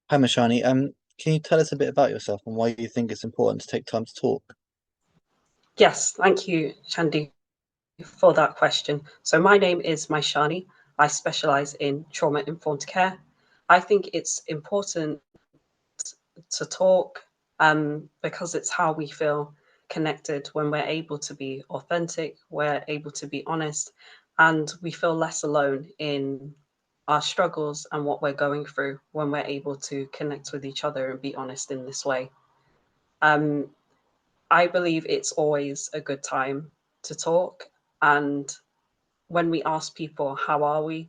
Hi, Mashani. Can you tell us a bit about yourself and why you think it's important to take time to talk? Yes, thank you, Shandy, for that question. So, my name is Mysharni. I specialize in trauma informed care. I think it's important to talk because it's how we feel connected when we're able to be authentic, we're able to be honest, and we feel less alone in our struggles and what we're going through when we're able to connect with each other and be honest in this way. Um, I believe it's always a good time to talk. And when we ask people, how are we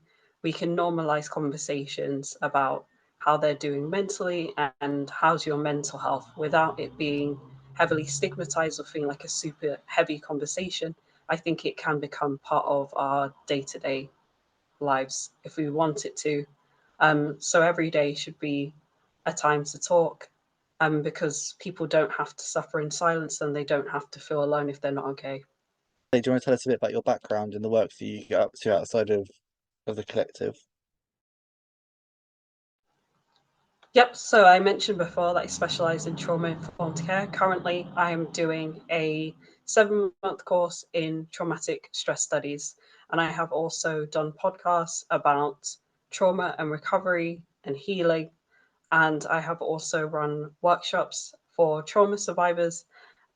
can normalize conversations about how they're doing mentally and how's your mental health without it being heavily stigmatized or feeling like a super heavy conversation. I think it can become part of our day to day lives if we want it to. So every day should be a time to talk because people don't have to suffer in silence and they don't have to feel alone if they're not okay. Do you want to tell us a bit about your background and the work that you get up to outside of the collective? Yep, so I mentioned before that I specialise in trauma informed care. Currently, I am doing a 7-month course in traumatic stress studies, and I have also done podcasts about trauma and recovery and healing. And I have also run workshops for trauma survivors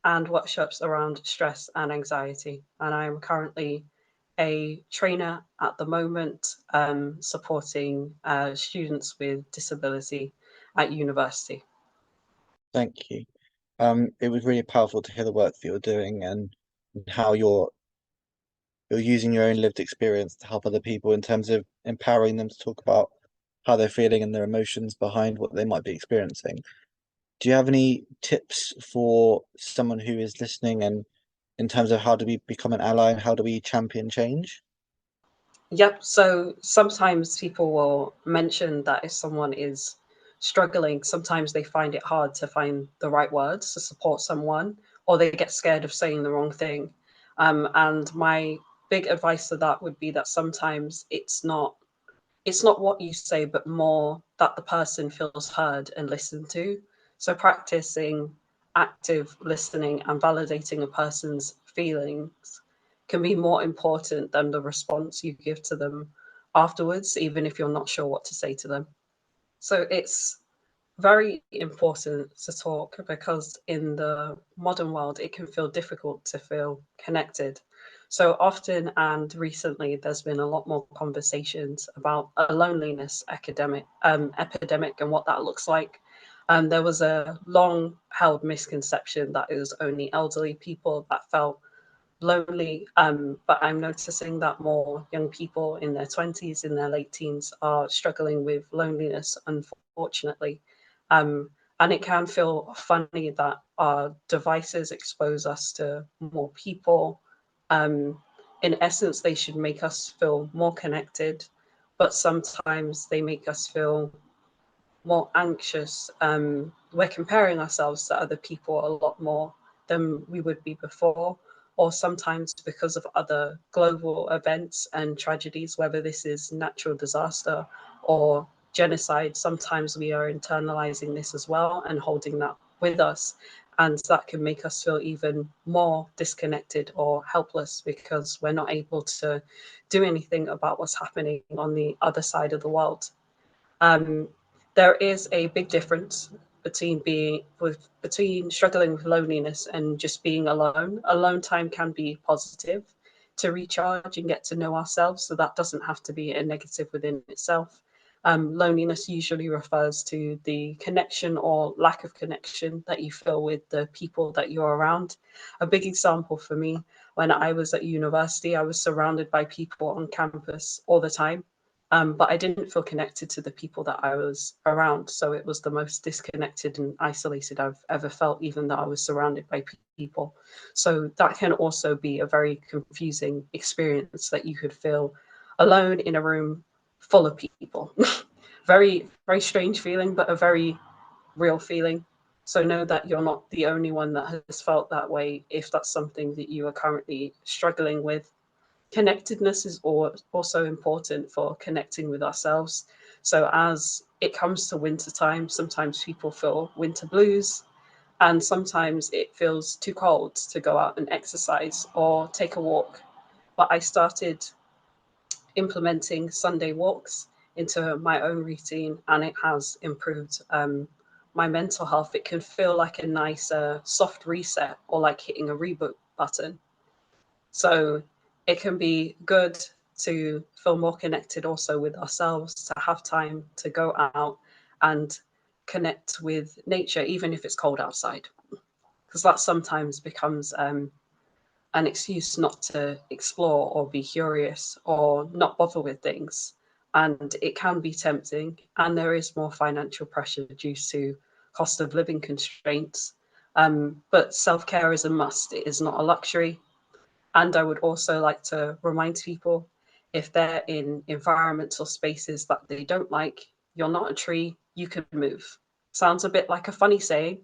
and workshops around stress and anxiety. And I am currently a trainer at the moment, supporting students with disability at university. Thank you. It was really powerful to hear the work that you're doing and how you're using your own lived experience to help other people in terms of empowering them to talk about how they're feeling and their emotions behind what they might be experiencing. Do you have any tips for someone who is listening and in terms of how do we become an ally and how do we champion change? Yep. So sometimes people will mention that if someone is struggling, sometimes they find it hard to find the right words to support someone, or they get scared of saying the wrong thing. And my big advice to that would be that sometimes it's not what you say, but more that the person feels heard and listened to. So practicing active listening and validating a person's feelings can be more important than the response you give to them afterwards, even if you're not sure what to say to them. So it's very important to talk because in the modern world, it can feel difficult to feel connected. So often and recently, there's been a lot more conversations about a loneliness epidemic and what that looks like. There was a long held misconception that it was only elderly people that felt lonely, but I'm noticing that more young people in their 20s, in their late teens, are struggling with loneliness, unfortunately. Um, and it can feel funny that our devices expose us to more people. Um, in essence, they should make us feel more connected, but sometimes they make us feel more anxious. We're comparing ourselves to other people a lot more than we would be before, or sometimes because of other global events and tragedies, whether this is natural disaster or genocide. Sometimes we are internalizing this as well and holding that with us. And that can make us feel even more disconnected or helpless because we're not able to do anything about what's happening on the other side of the world. Um, there is a big difference between struggling with loneliness and just being alone. Alone time can be positive to recharge and get to know ourselves, so that doesn't have to be a negative within itself. Loneliness usually refers to the connection or lack of connection that you feel with the people that you're around. A big example for me, when I was at university, I was surrounded by people on campus all the time, but I didn't feel connected to the people that I was around. So it was the most disconnected and isolated I've ever felt, even though I was surrounded by people. So that can also be a very confusing experience that you could feel alone in a room full of people. Very, very strange feeling, but a very real feeling. So know that you're not the only one that has felt that way if that's something that you are currently struggling with. Connectedness is also important for connecting with ourselves. So, as it comes to winter time, sometimes people feel winter blues, and sometimes it feels too cold to go out and exercise or take a walk. But I started implementing Sunday walks into my own routine, and it has improved my mental health. It can feel like a nice soft reset, or like hitting a reboot button. So it can be good to feel more connected also with ourselves, to have time to go out and connect with nature, even if it's cold outside, because that sometimes becomes an excuse not to explore or be curious or not bother with things. And it can be tempting, and there is more financial pressure due to cost of living constraints. But self care is a must, it is not a luxury. And I would also like to remind people, if they're in environments or spaces that they don't like, you're not a tree, you can move. Sounds a bit like a funny saying,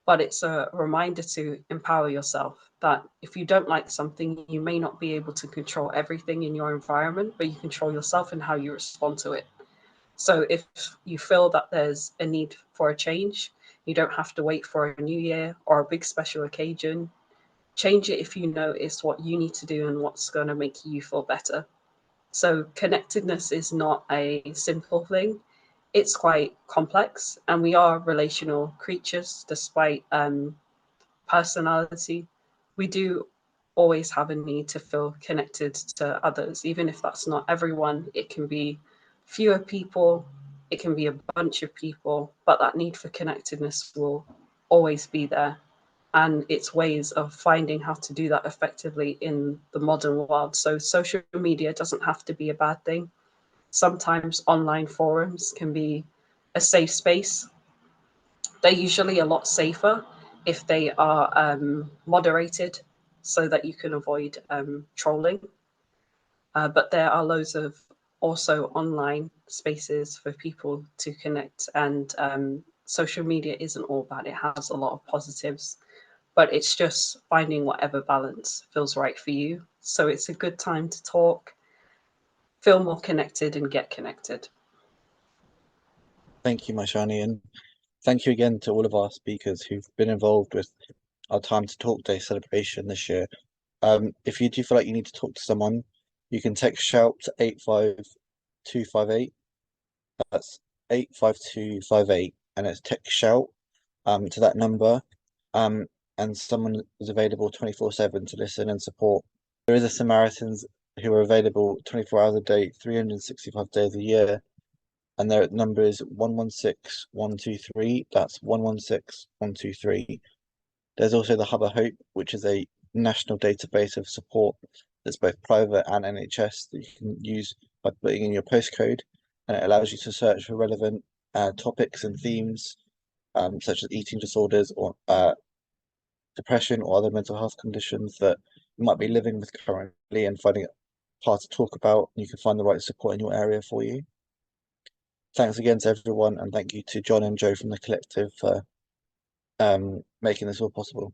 but it's a reminder to empower yourself that if you don't like something, you may not be able to control everything in your environment, but you control yourself and how you respond to it. So if you feel that there's a need for a change, you don't have to wait for a new year or a big special occasion. Change it if you know it's what you need to do and what's going to make you feel better. So connectedness is not a simple thing. It's quite complex, and we are relational creatures despite personality. We do always have a need to feel connected to others, even if that's not everyone. It can be fewer people, it can be a bunch of people, but that need for connectedness will always be there. And it's ways of finding how to do that effectively in the modern world. So social media doesn't have to be a bad thing. Sometimes online forums can be a safe space. They're usually a lot safer if they are moderated, so that you can avoid trolling. But there are loads of also online spaces for people to connect, and social media isn't all bad. It has a lot of positives, but it's just finding whatever balance feels right for you. So it's a good time to talk, feel more connected, and get connected. Thank you, Myshani, and thank you again to all of our speakers who've been involved with our Time to Talk Day celebration this year. If you do feel like you need to talk to someone, you can text shout to 85258. That's 85258, and it's text shout to that number. And someone is available 24/7 to listen and support. There is a Samaritans who are available 24 hours a day, 365 days a year, and their number is 116123. That's 116123. There's also the Hub of Hope, which is a national database of support that's both private and NHS that you can use by putting in your postcode, and it allows you to search for relevant topics and themes, such as eating disorders or depression or other mental health conditions that you might be living with currently and finding it hard to talk about. You can find the right support in your area for you. Thanks again to everyone, and thank you to John and Joe from the collective for making this all possible.